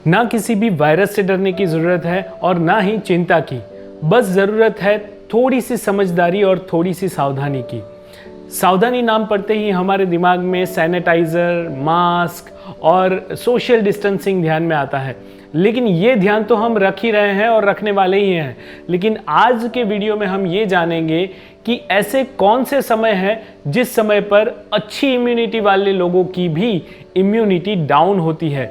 ना किसी भी वायरस से डरने की ज़रूरत है और ना ही चिंता की। बस ज़रूरत है थोड़ी सी समझदारी और थोड़ी सी सावधानी की। सावधानी नाम पड़ते ही हमारे दिमाग में सैनिटाइज़र, मास्क और सोशल डिस्टेंसिंग ध्यान में आता है, लेकिन ये ध्यान तो हम रख ही रहे हैं और रखने वाले ही हैं। लेकिन आज के वीडियो में हम ये जानेंगे कि ऐसे कौन से समय हैं जिस समय पर अच्छी इम्यूनिटी वाले लोगों की भी इम्यूनिटी डाउन होती है।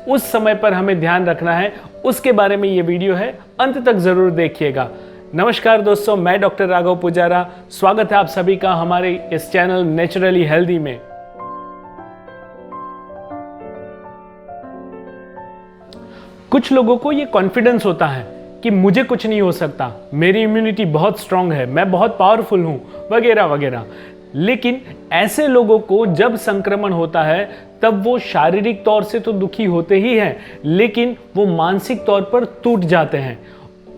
उस समय पर हमें ध्यान रखना है, उसके बारे में ये वीडियो है, अंत तक ज़रूर देखिएगा। नमस्कार दोस्तों, मैं डॉक्टर राघव पुजारा। स्वागत है आप सभी का हमारे इस चैनल नेचुरली हेल्दी में। कुछ लोगों को ये कॉन्फिडेंस होता है कि मुझे कुछ नहीं हो सकता, मेरी इम्यूनिटी बहुत स्ट्रांग है, मैं बहुत पावरफुल हूं, वगैरह वगैरह। लेकिन ऐसे लोगों को जब संक्रमण होता है तब वो शारीरिक तौर से तो दुखी होते ही हैं, लेकिन वो मानसिक तौर पर टूट जाते हैं।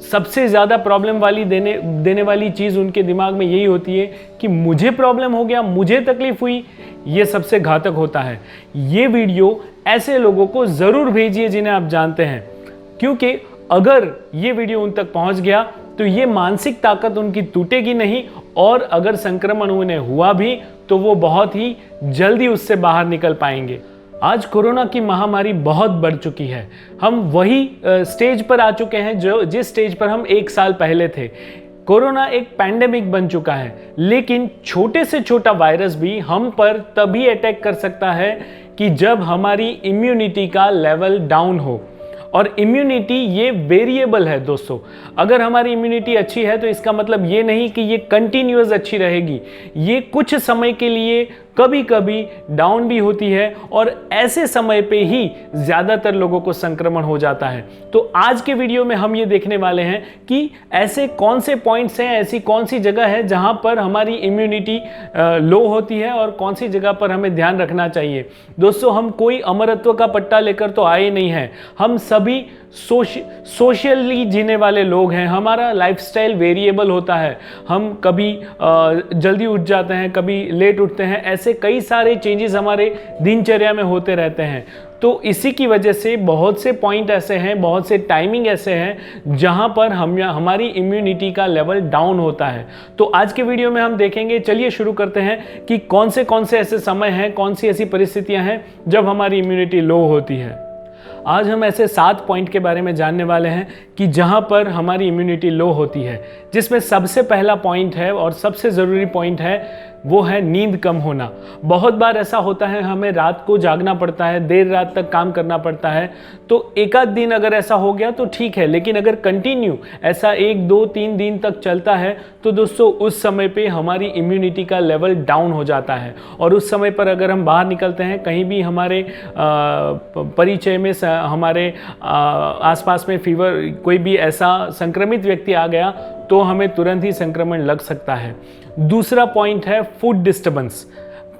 सबसे ज़्यादा प्रॉब्लम वाली देने वाली चीज़ उनके दिमाग में यही होती है कि मुझे प्रॉब्लम हो गया, मुझे तकलीफ हुई। ये सबसे घातक होता है। ये वीडियो ऐसे लोगों को ज़रूर भेजिए जिन्हें आप जानते हैं, क्योंकि अगर ये वीडियो उन तक पहुंच गया तो ये मानसिक ताकत उनकी टूटेगी नहीं, और अगर संक्रमण उन्हें हुआ भी तो वो बहुत ही जल्दी उससे बाहर निकल पाएंगे। आज कोरोना की महामारी बहुत बढ़ चुकी है। हम वही स्टेज पर आ चुके हैं जिस स्टेज पर हम 1 साल पहले थे। कोरोना एक पैंडेमिक बन चुका है, लेकिन छोटे से छोटा वायरस भी हम पर तभी अटैक कर सकता है कि जब हमारी इम्यूनिटी का लेवल डाउन हो। और इम्यूनिटी ये वेरिएबल है दोस्तों। अगर हमारी इम्यूनिटी अच्छी है तो इसका मतलब ये नहीं कि ये कंटिन्यूअस अच्छी रहेगी। ये कुछ समय के लिए कभी कभी डाउन भी होती है, और ऐसे समय पे ही ज़्यादातर लोगों को संक्रमण हो जाता है। तो आज के वीडियो में हम ये देखने वाले हैं कि ऐसे कौन से पॉइंट्स हैं, ऐसी कौन सी जगह है जहां पर हमारी इम्यूनिटी लो होती है और कौन सी जगह पर हमें ध्यान रखना चाहिए। दोस्तों, हम कोई अमरत्व का पट्टा लेकर तो आए नहीं हैं। हम सभी सोशली जीने वाले लोग हैं। हमारा लाइफस्टाइल वेरिएबल होता है। हम कभी जल्दी उठ जाते हैं, कभी लेट उठते हैं। ऐसे कई सारे चेंजेस हमारे दिनचर्या में होते रहते हैं। तो इसी की वजह से बहुत से पॉइंट ऐसे हैं, बहुत से टाइमिंग ऐसे हैं जहां पर हमारी इम्यूनिटी का लेवल डाउन होता है। तो आज के वीडियो में हम देखेंगे, चलिए शुरू करते हैं कि कौन से ऐसे समय हैं, कौन सी ऐसी परिस्थितियां हैं जब हमारी इम्यूनिटी लो होती है। आज हम ऐसे 7 पॉइंट के बारे में जानने वाले हैं कि जहां पर हमारी इम्यूनिटी लो होती है, जिसमें सबसे पहला पॉइंट है और सबसे ज़रूरी पॉइंट है, वो है नींद कम होना। बहुत बार ऐसा होता है, हमें रात को जागना पड़ता है, देर रात तक काम करना पड़ता है। तो एक आध दिन अगर ऐसा हो गया तो ठीक है, लेकिन अगर कंटिन्यू ऐसा 1, 2, 3 दिन तक चलता है तो दोस्तों उस समय पे हमारी इम्यूनिटी का लेवल डाउन हो जाता है। और उस समय पर अगर हम बाहर निकलते हैं, कहीं भी हमारे परिचय में हमारे आसपास में फीवर, कोई भी ऐसा संक्रमित व्यक्ति आ गया तो हमें तुरंत ही संक्रमण लग सकता है। दूसरा पॉइंट है food disturbance,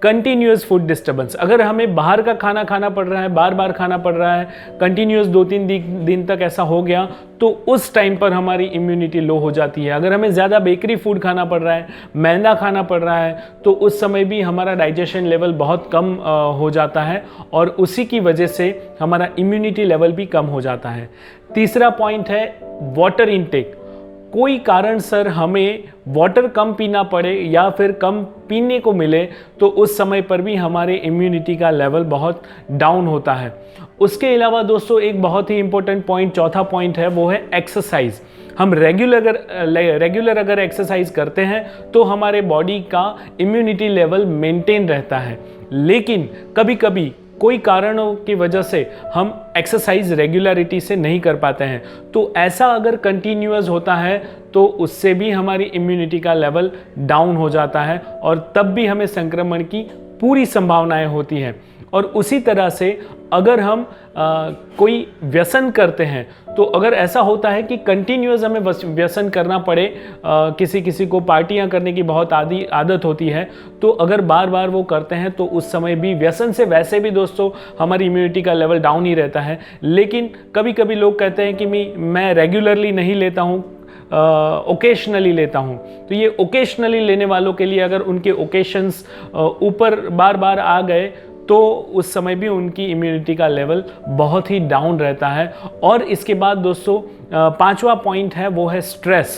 continuous food disturbance. अगर हमें बाहर का खाना खाना पड़ रहा है, बार बार खाना पड़ रहा है, कंटिन्यूअस 2-3 दिन तक ऐसा हो गया तो उस टाइम पर हमारी इम्यूनिटी लो हो जाती है। अगर हमें ज़्यादा बेकरी फूड खाना पड़ रहा है, मैदा खाना पड़ रहा है, तो उस समय भी हमारा डाइजेशन लेवल बहुत कम हो जाता है, और उसी की वजह से हमारा इम्यूनिटी लेवल भी कम हो जाता है। तीसरा पॉइंट है वाटर इनटेक। कोई कारण सर हमें वाटर कम पीना पड़े या फिर कम पीने को मिले तो उस समय पर भी हमारे इम्यूनिटी का लेवल बहुत डाउन होता है। उसके अलावा दोस्तों एक बहुत ही इंपॉर्टेंट पॉइंट, चौथा पॉइंट है, वो है एक्सरसाइज। हम रेगुलर अगर एक्सरसाइज करते हैं तो हमारे बॉडी का इम्यूनिटी लेवल मेंटेन रहता है। लेकिन कभी कभी कोई कारणों की वजह से हम एक्सरसाइज रेगुलरिटी से नहीं कर पाते हैं, तो ऐसा अगर कंटिन्यूअस होता है तो उससे भी हमारी इम्यूनिटी का लेवल डाउन हो जाता है, और तब भी हमें संक्रमण की पूरी संभावनाएं होती हैं। और उसी तरह से अगर हम कोई व्यसन करते हैं, तो अगर ऐसा होता है कि कंटिन्यूअस हमें व्यसन करना पड़े, किसी को पार्टियां करने की बहुत आदत होती है, तो अगर बार बार वो करते हैं तो उस समय भी व्यसन से वैसे भी दोस्तों हमारी इम्यूनिटी का लेवल डाउन ही रहता है। लेकिन कभी कभी लोग कहते हैं कि मैं रेगुलरली नहीं लेता हूँ, ओकेशनली लेता हूँ। तो ये ओकेशनली लेने वालों के लिए अगर उनके ओकेशंस ऊपर बार बार आ गए तो उस समय भी उनकी इम्यूनिटी का लेवल बहुत ही डाउन रहता है। और इसके बाद दोस्तों पांचवा पॉइंट है वो है स्ट्रेस।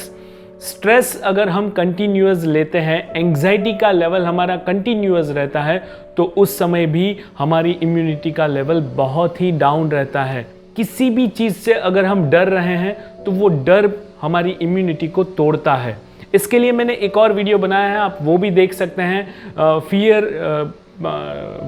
स्ट्रेस अगर हम कंटिन्यूअस लेते हैं, एंग्जाइटी का लेवल हमारा कंटिन्यूअस रहता है, तो उस समय भी हमारी इम्यूनिटी का लेवल बहुत ही डाउन रहता है। किसी भी चीज़ से अगर हम डर रहे हैं तो वो डर हमारी इम्यूनिटी को तोड़ता है। इसके लिए मैंने एक और वीडियो बनाया है, आप वो भी देख सकते हैं।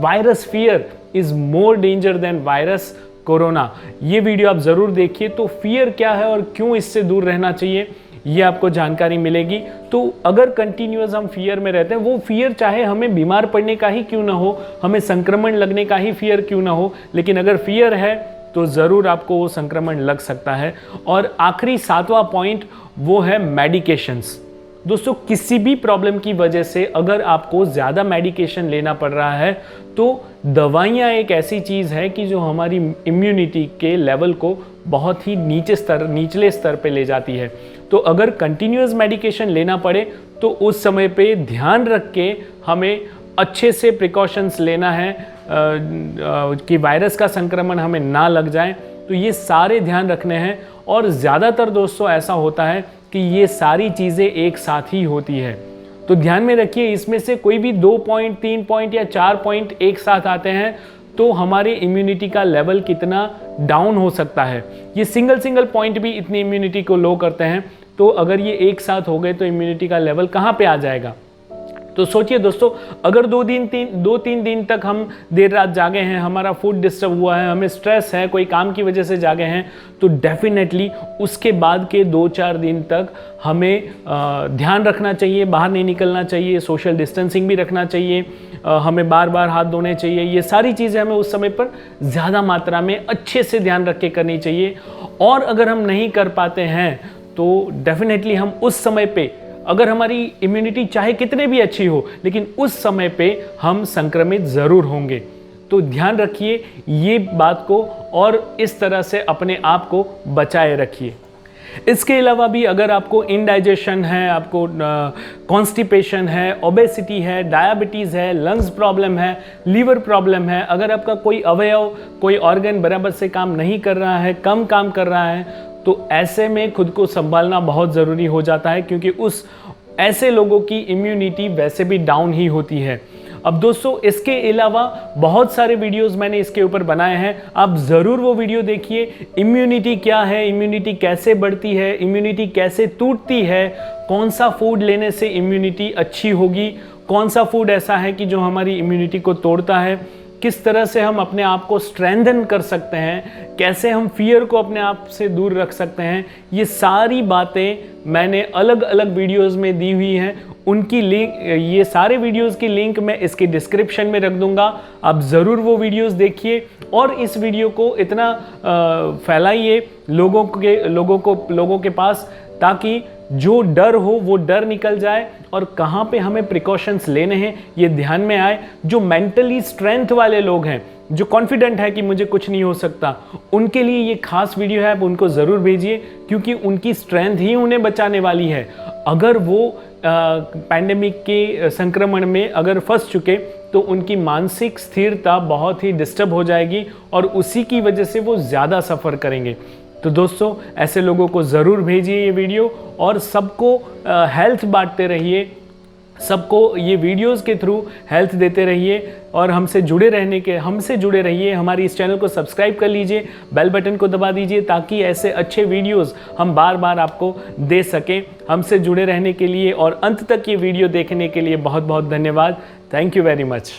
Virus fear is more danger than virus corona. ये वीडियो आप ज़रूर देखिए। तो फियर क्या है और क्यों इससे दूर रहना चाहिए, ये आपको जानकारी मिलेगी। तो अगर कंटिन्यूअस हम फियर में रहते हैं, वो फियर चाहे हमें बीमार पड़ने का ही क्यों ना हो, हमें संक्रमण लगने का ही फियर क्यों ना हो, लेकिन अगर फियर है तो ज़रूर आपको वो संक्रमण लग सकता है। और आखिरी सातवां पॉइंट वो है मेडिकेशंस। दोस्तों किसी भी प्रॉब्लम की वजह से अगर आपको ज़्यादा मेडिकेशन लेना पड़ रहा है तो दवाइयाँ एक ऐसी चीज़ है कि जो हमारी इम्यूनिटी के लेवल को बहुत ही निचले स्तर पे ले जाती है। तो अगर कंटिन्यूअस मेडिकेशन लेना पड़े तो उस समय पे ध्यान रख के हमें अच्छे से प्रिकॉशंस लेना है कि वायरस का संक्रमण हमें ना लग जाए। तो ये सारे ध्यान रखने हैं। और ज़्यादातर दोस्तों ऐसा होता है कि ये सारी चीज़ें एक साथ ही होती है। तो ध्यान में रखिए, इसमें से कोई भी 2 पॉइंट, 3 पॉइंट या 4 पॉइंट एक साथ आते हैं तो हमारी इम्यूनिटी का लेवल कितना डाउन हो सकता है। ये सिंगल पॉइंट भी इतनी इम्यूनिटी को लो करते हैं, तो अगर ये एक साथ हो गए तो इम्यूनिटी का लेवल कहाँ पे आ जाएगा। तो सोचिए दोस्तों, अगर 2-3 दिन तक हम देर रात जागे हैं, हमारा फूड डिस्टर्ब हुआ है, हमें स्ट्रेस है, कोई काम की वजह से जागे हैं, तो डेफिनेटली उसके बाद के 2-4 दिन तक हमें ध्यान रखना चाहिए, बाहर नहीं निकलना चाहिए, सोशल डिस्टेंसिंग भी रखना चाहिए, हमें बार बार हाथ धोने चाहिए। ये सारी चीज़ें हमें उस समय पर ज़्यादा मात्रा में अच्छे से ध्यान रख के करनी चाहिए। और अगर हम नहीं कर पाते हैं तो डेफिनेटली हम उस समय पे, अगर हमारी इम्यूनिटी चाहे कितने भी अच्छी हो, लेकिन उस समय पे हम संक्रमित ज़रूर होंगे। तो ध्यान रखिए ये बात को और इस तरह से अपने आप को बचाए रखिए। इसके अलावा भी अगर आपको इंडाइजेशन है, आपको कॉन्स्टिपेशन है, ओबेसिटी है, डायबिटीज़ है, लंग्स प्रॉब्लम है, लीवर प्रॉब्लम है, अगर आपका कोई अवयव, कोई ऑर्गन बराबर से काम नहीं कर रहा है, कम काम कर रहा है, तो ऐसे में खुद को संभालना बहुत ज़रूरी हो जाता है, क्योंकि ऐसे लोगों की इम्यूनिटी वैसे भी डाउन ही होती है। अब दोस्तों इसके अलावा बहुत सारे वीडियोस मैंने इसके ऊपर बनाए हैं, आप ज़रूर वो वीडियो देखिए। इम्यूनिटी क्या है, इम्यूनिटी कैसे बढ़ती है, इम्यूनिटी कैसे टूटती है, कौन सा फूड लेने से इम्यूनिटी अच्छी होगी, कौन सा फूड ऐसा है कि जो हमारी इम्यूनिटी को तोड़ता है, किस तरह से हम अपने आप को स्ट्रेंथन कर सकते हैं, कैसे हम फियर को अपने आप से दूर रख सकते हैं, ये सारी बातें मैंने अलग अलग वीडियोस में दी हुई हैं। उनकी लिंक, ये सारे वीडियोस की लिंक मैं इसके डिस्क्रिप्शन में रख दूंगा, आप ज़रूर वो वीडियोस देखिए और इस वीडियो को इतना फैलाइए लोगों के पास, ताकि जो डर हो वो डर निकल जाए और कहाँ पे हमें प्रिकॉशंस लेने हैं ये ध्यान में आए। जो मेंटली स्ट्रेंथ वाले लोग हैं, जो कॉन्फिडेंट है कि मुझे कुछ नहीं हो सकता, उनके लिए ये खास वीडियो है, आप उनको ज़रूर भेजिए, क्योंकि उनकी स्ट्रेंथ ही उन्हें बचाने वाली है। अगर वो पैंडेमिक के संक्रमण में अगर फंस चुके तो उनकी मानसिक स्थिरता बहुत ही डिस्टर्ब हो जाएगी और उसी की वजह से वो ज़्यादा सफ़र करेंगे। तो दोस्तों ऐसे लोगों को ज़रूर भेजिए ये वीडियो और सबको हेल्थ बांटते रहिए, सबको ये वीडियोस के थ्रू हेल्थ देते रहिए और हमसे जुड़े रहिए। हमारी इस चैनल को सब्सक्राइब कर लीजिए, बेल बटन को दबा दीजिए, ताकि ऐसे अच्छे वीडियोस हम बार बार आपको दे सकें। हमसे जुड़े रहने के लिए और अंत तक ये वीडियो देखने के लिए बहुत बहुत धन्यवाद। Thank you very much.